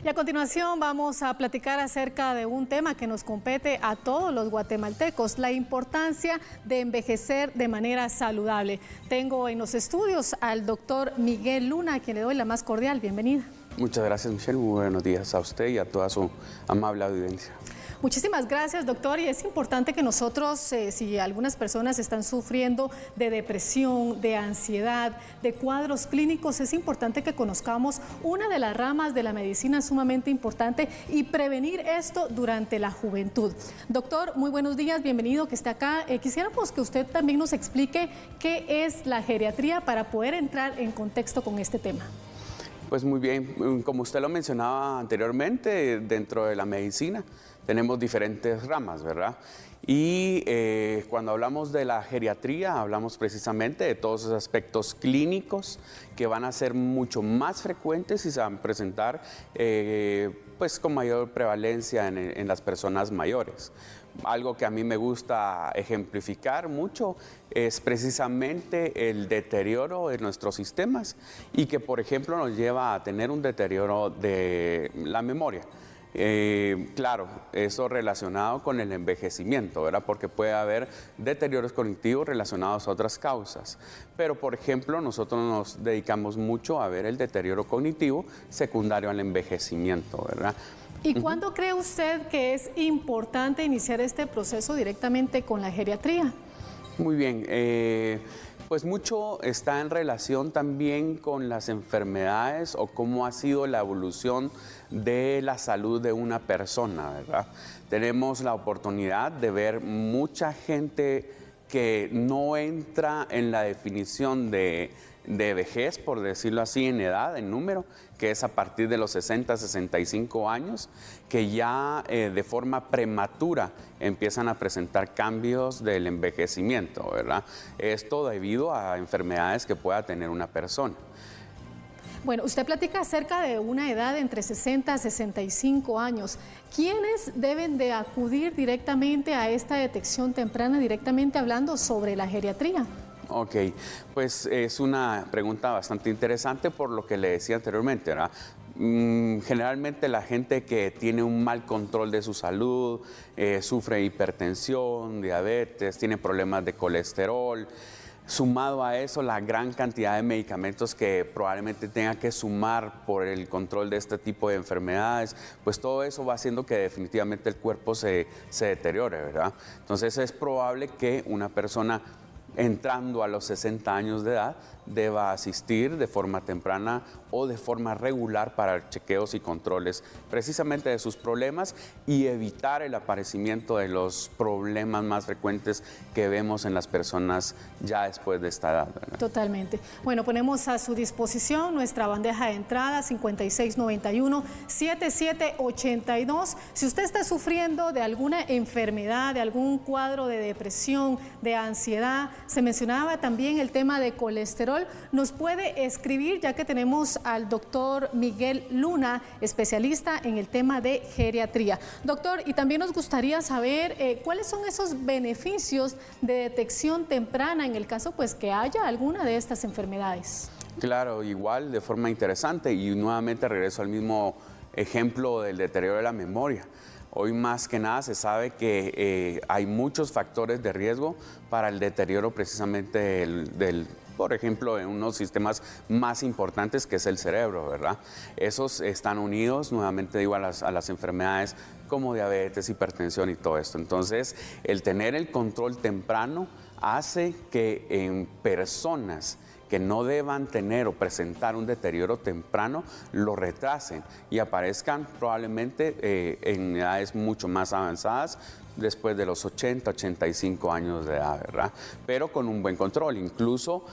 Y a continuación vamos a platicar acerca de un tema que nos compete a todos los guatemaltecos, la importancia de envejecer de manera saludable. Tengo en los estudios al doctor Miguel Luna, a quien le doy la más cordial bienvenida. Muchas gracias, Michelle. Muy buenos días a usted y a toda su amable audiencia. Muchísimas gracias, doctor. Y es importante que nosotros, si algunas personas están sufriendo de depresión, de ansiedad, de cuadros clínicos, es importante que conozcamos una de las ramas de la medicina sumamente importante y prevenir esto durante la juventud. Doctor, muy buenos días, bienvenido que esté acá. Quisiéramos que usted también nos explique qué es la geriatría para poder entrar en contexto con este tema. Pues muy bien, como usted lo mencionaba anteriormente, dentro de la medicina tenemos diferentes ramas, ¿verdad? Y cuando hablamos de la geriatría, hablamos precisamente de todos esos aspectos clínicos que van a ser mucho más frecuentes y se van a presentar pues con mayor prevalencia en las personas mayores. Algo que a mí me gusta ejemplificar mucho es precisamente el deterioro de nuestros sistemas y que, por ejemplo, nos lleva a tener un deterioro de la memoria. Claro, eso relacionado con el envejecimiento, ¿verdad? Porque puede haber deterioros cognitivos relacionados a otras causas. Pero, por ejemplo, nosotros nos dedicamos mucho a ver el deterioro cognitivo secundario al envejecimiento, ¿verdad? ¿Y cuándo cree usted que es importante iniciar este proceso directamente con la geriatría? Muy bien, pues mucho está en relación también con las enfermedades o cómo ha sido la evolución de la salud de una persona, ¿verdad? Tenemos la oportunidad de ver mucha gente que no entra en la definición de vejez, por decirlo así, en edad, en número, que es a partir de los 60, 65 años, que ya de forma prematura empiezan a presentar cambios del envejecimiento, ¿verdad? Esto debido a enfermedades que pueda tener una persona. Bueno, usted platica acerca de una edad entre 60 a 65 años. ¿Quiénes deben de acudir directamente a esta detección temprana, directamente hablando sobre la geriatría? Ok, pues es una pregunta bastante interesante por lo que le decía anteriormente, ¿verdad? Generalmente la gente que tiene un mal control de su salud, sufre hipertensión, diabetes, tiene problemas de colesterol. Sumado a eso, la gran cantidad de medicamentos que probablemente tenga que sumar por el control de este tipo de enfermedades, pues todo eso va haciendo que definitivamente el cuerpo se deteriore, ¿verdad? Entonces es probable que una persona entrando a los 60 años de edad deba asistir de forma temprana o de forma regular para chequeos y controles precisamente de sus problemas y evitar el aparecimiento de los problemas más frecuentes que vemos en las personas ya después de esta edad, ¿verdad? Totalmente. Bueno, ponemos a su disposición nuestra bandeja de entrada 5691-7782. Si usted está sufriendo de alguna enfermedad, de algún cuadro de depresión, de ansiedad, se mencionaba también el tema de colesterol, nos puede escribir, ya que tenemos al doctor Miguel Luna, especialista en el tema de geriatría. Doctor, y también nos gustaría saber cuáles son esos beneficios de detección temprana en el caso pues que haya alguna de estas enfermedades. Claro, igual de forma interesante y nuevamente regreso al mismo ejemplo del deterioro de la memoria. Hoy más que nada se sabe que hay muchos factores de riesgo para el deterioro precisamente por ejemplo, en unos sistemas más importantes que es el cerebro, ¿verdad? Esos están unidos, nuevamente digo, a las enfermedades como diabetes, hipertensión y todo esto. Entonces, el tener el control temprano hace que en personas que no deban tener o presentar un deterioro temprano, lo retrasen y aparezcan probablemente en edades mucho más avanzadas, después de los 80, 85 años de edad, ¿verdad? Pero con un buen control. Incluso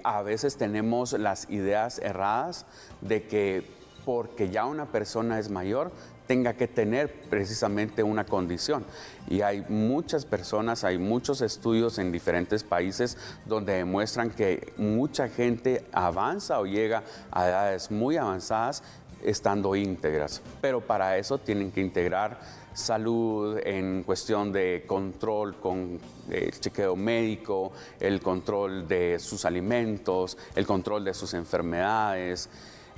a veces tenemos las ideas erradas de que porque ya una persona es mayor, tenga que tener precisamente una condición. Y hay muchas personas, hay muchos estudios en diferentes países donde demuestran que mucha gente avanza o llega a edades muy avanzadas estando íntegras. Pero para eso tienen que integrar salud en cuestión de control con el chequeo médico, el control de sus alimentos, el control de sus enfermedades.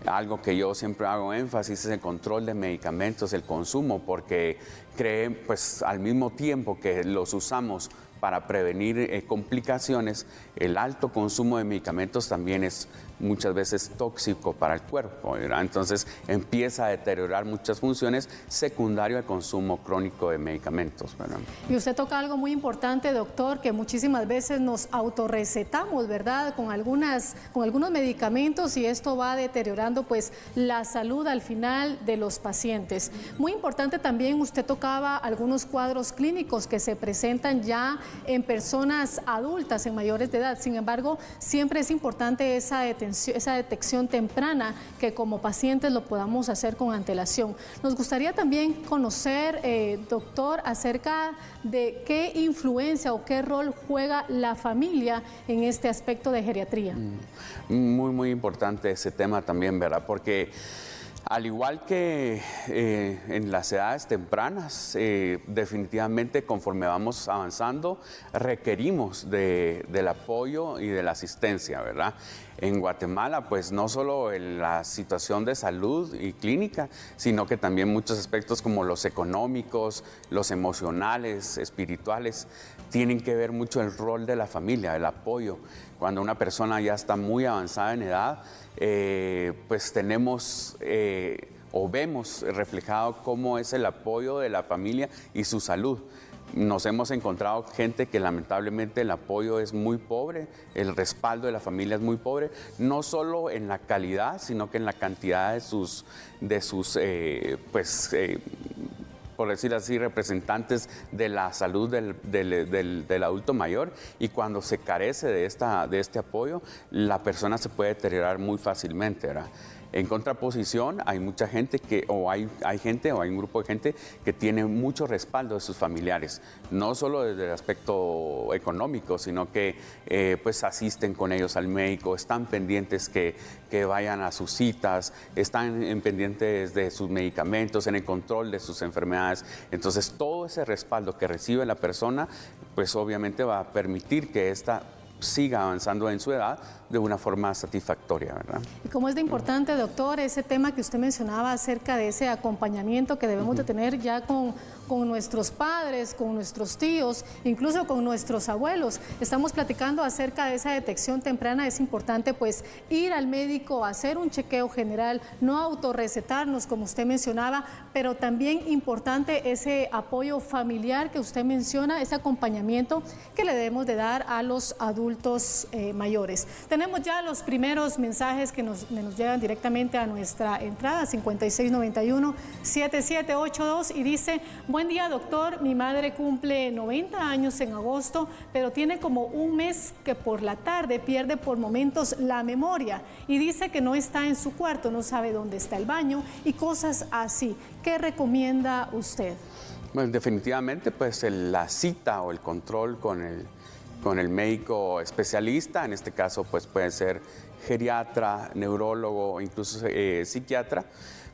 Algo que yo siempre hago énfasis es el control de medicamentos, el consumo, porque creen, pues al mismo tiempo que los usamos para prevenir complicaciones, el alto consumo de medicamentos también es muchas veces tóxico para el cuerpo, ¿verdad? Entonces empieza a deteriorar muchas funciones secundario al consumo crónico de medicamentos, ¿verdad? Y usted toca algo muy importante, doctor, que muchísimas veces nos autorrecetamos, ¿verdad? Con algunos medicamentos, y esto va deteriorando pues la salud al final de los pacientes. Muy importante también, usted tocaba algunos cuadros clínicos que se presentan ya en personas adultas, en mayores de edad. Sin embargo, siempre es importante esa detección temprana, que como pacientes lo podamos hacer con antelación. Nos gustaría también conocer, doctor, acerca de qué influencia o qué rol juega la familia en este aspecto de geriatría. Muy importante ese tema también, ¿verdad? Porque al igual que en las edades tempranas, definitivamente conforme vamos avanzando, requerimos del apoyo y de la asistencia, ¿verdad? En Guatemala, pues no solo en la situación de salud y clínica, sino que también muchos aspectos como los económicos, los emocionales, espirituales, tienen que ver mucho el rol de la familia, el apoyo. Cuando una persona ya está muy avanzada en edad, pues tenemos o vemos reflejado cómo es el apoyo de la familia y su salud. Nos hemos encontrado gente que lamentablemente el apoyo es muy pobre, el respaldo de la familia es muy pobre, no solo en la calidad, sino que en la cantidad de sus por decir así, representantes de la salud del adulto mayor, y cuando se carece de este apoyo, la persona se puede deteriorar muy fácilmente, ¿verdad? En contraposición, hay mucha gente hay un grupo de gente que tiene mucho respaldo de sus familiares, no solo desde el aspecto económico, sino que pues asisten con ellos al médico, están pendientes que vayan a sus citas, están pendientes de sus medicamentos, en el control de sus enfermedades. Entonces, todo ese respaldo que recibe la persona, pues obviamente va a permitir que esta siga avanzando en su edad de una forma satisfactoria, ¿verdad? Y cómo es de importante, doctor, ese tema que usted mencionaba acerca de ese acompañamiento que debemos de tener ya con nuestros padres, con nuestros tíos, incluso con nuestros abuelos. Estamos platicando acerca de esa detección temprana. Es importante pues ir al médico, hacer un chequeo general, no autorrecetarnos como usted mencionaba, pero también importante ese apoyo familiar que usted menciona, ese acompañamiento que le debemos de dar a los adultos mayores. Tenemos ya los primeros mensajes que nos llegan directamente a nuestra entrada, 5691-7782, y dice: buen día, doctor, mi madre cumple 90 años en agosto, pero tiene como un mes que por la tarde pierde por momentos la memoria y dice que no está en su cuarto, no sabe dónde está el baño y cosas así. ¿Qué recomienda usted? Bueno, definitivamente pues la cita o el control con el médico especialista, en este caso pues puede ser geriatra, neurólogo, incluso psiquiatra,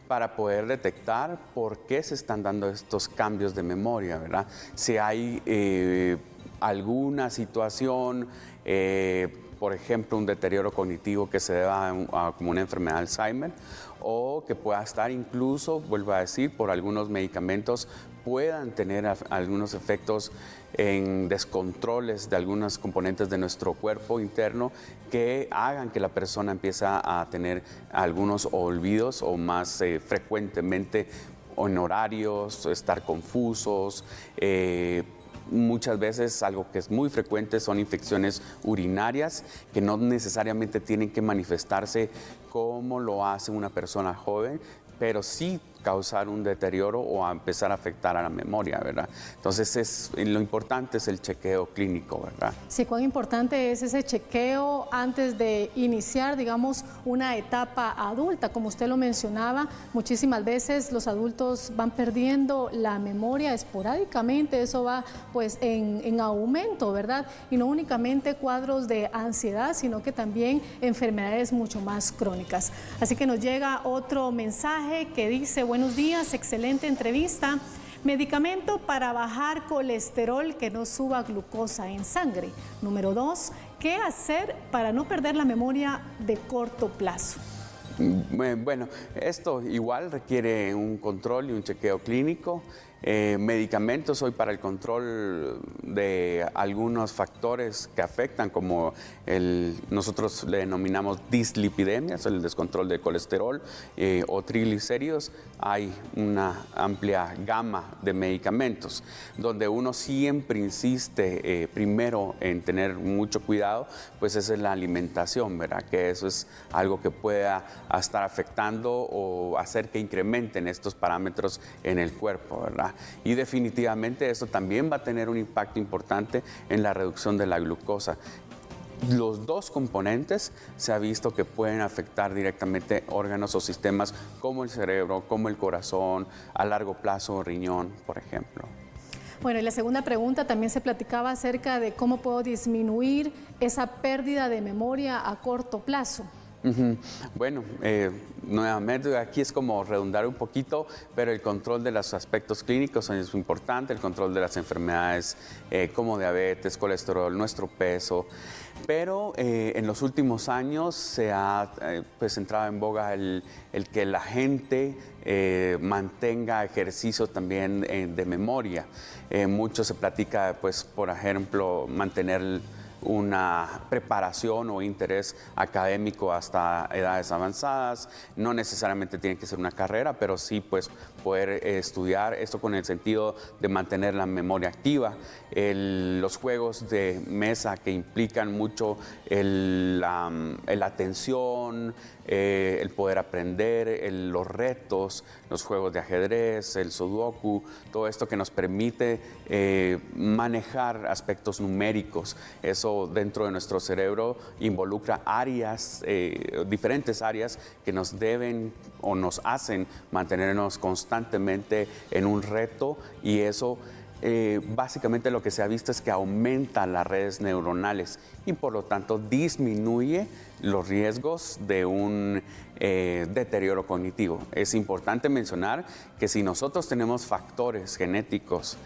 para poder detectar por qué se están dando estos cambios de memoria, ¿verdad? Si hay alguna situación, por ejemplo, un deterioro cognitivo que se deba a como una enfermedad de Alzheimer, o que pueda estar incluso, vuelvo a decir, por algunos medicamentos puedan tener algunos efectos en descontroles de algunos componentes de nuestro cuerpo interno que hagan que la persona empiece a tener algunos olvidos o más frecuentemente en horarios, estar confusos. Muchas veces algo que es muy frecuente son infecciones urinarias que no necesariamente tienen que manifestarse como lo hace una persona joven, pero sí causar un deterioro o a empezar a afectar a la memoria, ¿verdad? Entonces, lo importante es el chequeo clínico, ¿verdad? Sí, cuán importante es ese chequeo antes de iniciar, digamos, una etapa adulta. Como usted lo mencionaba, muchísimas veces los adultos van perdiendo la memoria esporádicamente, eso va pues en aumento, ¿verdad? Y no únicamente cuadros de ansiedad, sino que también enfermedades mucho más crónicas. Así que nos llega otro mensaje que dice: buenos días, excelente entrevista. Medicamento para bajar colesterol que no suba glucosa en sangre. Número 2, ¿qué hacer para no perder la memoria de corto plazo? Bueno, esto igual requiere un control y un chequeo clínico. Medicamentos hoy para el control de algunos factores que afectan, como nosotros le denominamos dislipidemias, el descontrol de colesterol o triglicéridos. Hay una amplia gama de medicamentos donde uno siempre insiste primero en tener mucho cuidado, pues esa es la alimentación, ¿verdad? Que eso es algo que pueda estar afectando o hacer que incrementen estos parámetros en el cuerpo, ¿verdad? Y definitivamente eso también va a tener un impacto importante en la reducción de la glucosa. Los dos componentes se ha visto que pueden afectar directamente órganos o sistemas como el cerebro, como el corazón, a largo plazo riñón, por ejemplo. Bueno, y la segunda pregunta también se platicaba acerca de cómo puedo disminuir esa pérdida de memoria a corto plazo. Bueno, nuevamente aquí es como redundar un poquito, pero el control de los aspectos clínicos es importante, el control de las enfermedades como diabetes, colesterol, nuestro peso, pero en los últimos años se ha pues entrado en boga el que la gente mantenga ejercicio también de memoria. Mucho se platica, pues, por ejemplo, mantener una preparación o interés académico hasta edades avanzadas. No necesariamente tiene que ser una carrera, pero sí pues poder estudiar esto con el sentido de mantener la memoria activa. Los juegos de mesa que implican mucho la atención, el poder aprender, los retos, los juegos de ajedrez, el sudoku, todo esto que nos permite manejar aspectos numéricos. Eso dentro de nuestro cerebro involucra áreas, diferentes áreas que nos deben o nos hacen mantenernos constantemente en un reto, y eso básicamente lo que se ha visto es que aumenta las redes neuronales y por lo tanto disminuye los riesgos de un deterioro cognitivo. Es importante mencionar que si nosotros tenemos factores genéticos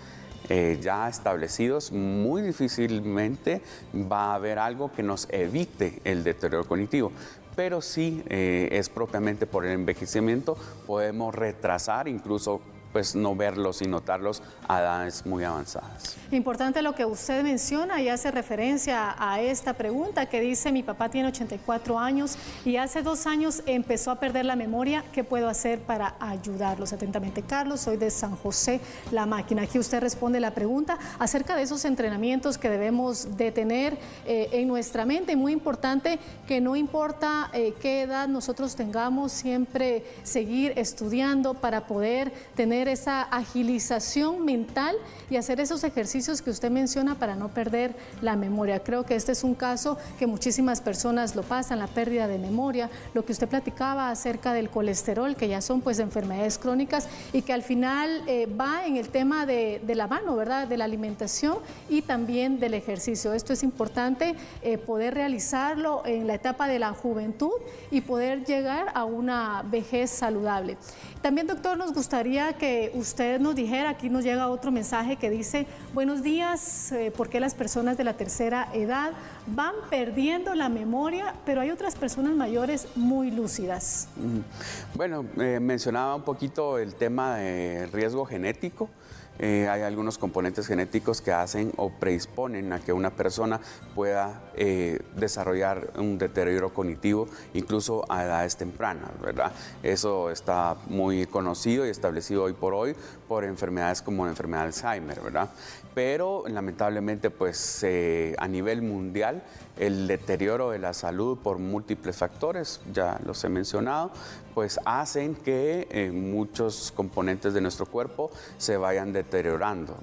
ya establecidos, muy difícilmente va a haber algo que nos evite el deterioro cognitivo. Pero sí es propiamente por el envejecimiento, podemos retrasar, incluso pues no verlos y notarlos a edades muy avanzadas. Importante lo que usted menciona y hace referencia a esta pregunta que dice: mi papá tiene 84 años y hace 2 años empezó a perder la memoria. ¿Qué puedo hacer para ayudarlos? Atentamente, Carlos, soy de San José, La Máquina. Aquí usted responde la pregunta acerca de esos entrenamientos que debemos de tener en nuestra mente. Muy importante que no importa qué edad nosotros tengamos, siempre seguir estudiando para poder tener esa agilización mental y hacer esos ejercicios que usted menciona para no perder la memoria. Creo que este es un caso que muchísimas personas lo pasan, la pérdida de memoria, lo que usted platicaba acerca del colesterol, que ya son pues enfermedades crónicas y que al final va en el tema de la mano, ¿verdad? De la alimentación y también del ejercicio. Esto es importante poder realizarlo en la etapa de la juventud y poder llegar a una vejez saludable. También, doctor, nos gustaría que usted nos dijera, aquí nos llega otro mensaje que dice: buenos días, ¿por qué las personas de la tercera edad van perdiendo la memoria, pero hay otras personas mayores muy lúcidas? Bueno, mencionaba un poquito el tema de riesgo genético. Hay algunos componentes genéticos que hacen o predisponen a que una persona pueda desarrollar un deterioro cognitivo incluso a edades tempranas, ¿verdad? Eso está muy conocido y establecido hoy por hoy por enfermedades como la enfermedad de Alzheimer, ¿verdad? Pero lamentablemente pues a nivel mundial el deterioro de la salud por múltiples factores, ya los he mencionado, pues hacen que muchos componentes de nuestro cuerpo se vayan deteriorando.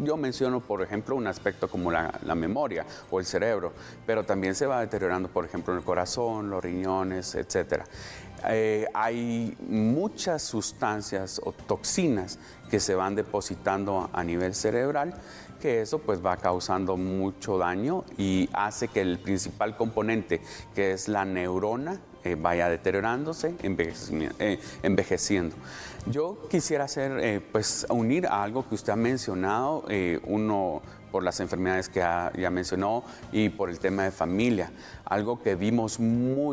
Yo menciono, por ejemplo, un aspecto como la memoria o el cerebro, pero también se va deteriorando, por ejemplo, el corazón, los riñones, etcétera. Hay muchas sustancias o toxinas que se van depositando a nivel cerebral, que eso pues va causando mucho daño y hace que el principal componente, que es la neurona, vaya deteriorándose, envejeciendo. Yo quisiera unir a algo que usted ha mencionado, uno por las enfermedades que ya mencionó y por el tema de familia. Algo que vimos con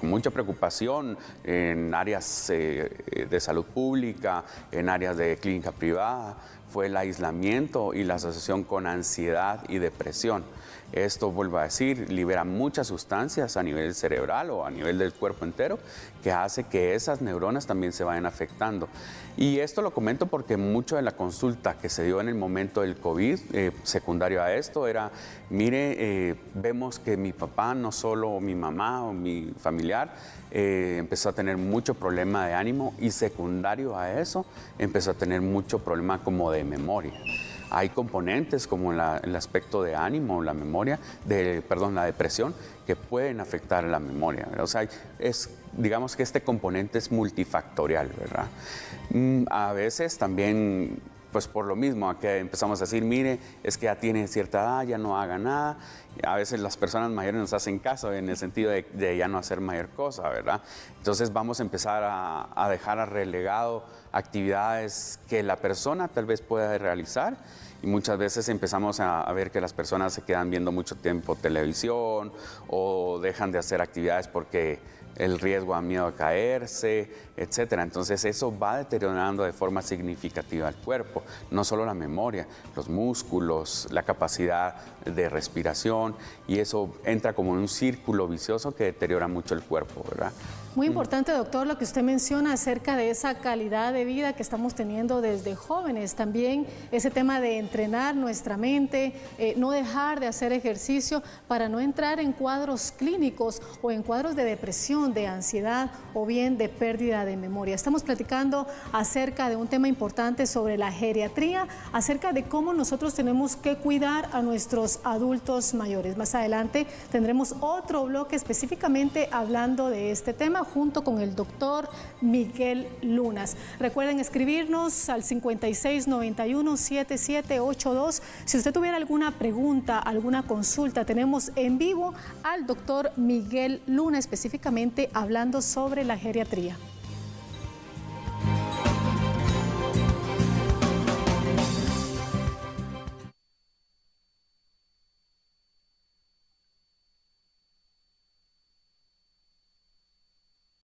mucha preocupación en áreas de salud pública, en áreas de clínica privada, fue el aislamiento y la asociación con ansiedad y depresión. Esto, vuelvo a decir, libera muchas sustancias a nivel cerebral o a nivel del cuerpo entero que hace que esas neuronas también se vayan afectando. Y esto lo comento porque mucho de la consulta que se dio en el momento del COVID, secundario a esto, era, mire, vemos que mi papá, no solo mi mamá o mi familiar, empezó a tener mucho problema de ánimo y secundario a eso, empezó a tener mucho problema como de memoria. Hay componentes como el aspecto de ánimo, la memoria, la depresión, que pueden afectar la memoria, ¿verdad? O sea, digamos que este componente es multifactorial, ¿verdad? A veces también, pues por lo mismo, que empezamos a decir, mire, es que ya tiene cierta edad, ya no haga nada. A veces las personas mayores nos hacen caso en el sentido de ya no hacer mayor cosa, ¿verdad? Entonces vamos a empezar a dejar a relegado actividades que la persona tal vez pueda realizar y muchas veces empezamos a ver que las personas se quedan viendo mucho tiempo televisión o dejan de hacer actividades porque el riesgo a miedo a caerse, etcétera. Entonces eso va deteriorando de forma significativa el cuerpo, no solo la memoria, los músculos, la capacidad de respiración, y eso entra como en un círculo vicioso que deteriora mucho el cuerpo, ¿verdad? Muy importante, doctor, lo que usted menciona acerca de esa calidad de vida que estamos teniendo desde jóvenes. También ese tema de entrenar nuestra mente, no dejar de hacer ejercicio para no entrar en cuadros clínicos o en cuadros de depresión, de ansiedad o bien de pérdida de memoria. Estamos platicando acerca de un tema importante sobre la geriatría, acerca de cómo nosotros tenemos que cuidar a nuestros adultos mayores. Más adelante tendremos otro bloque específicamente hablando de este tema junto con el doctor Miguel Lunas. Recuerden escribirnos al 5691-7782. Si usted tuviera alguna pregunta, alguna consulta, tenemos en vivo al doctor Miguel Luna específicamente hablando sobre la geriatría.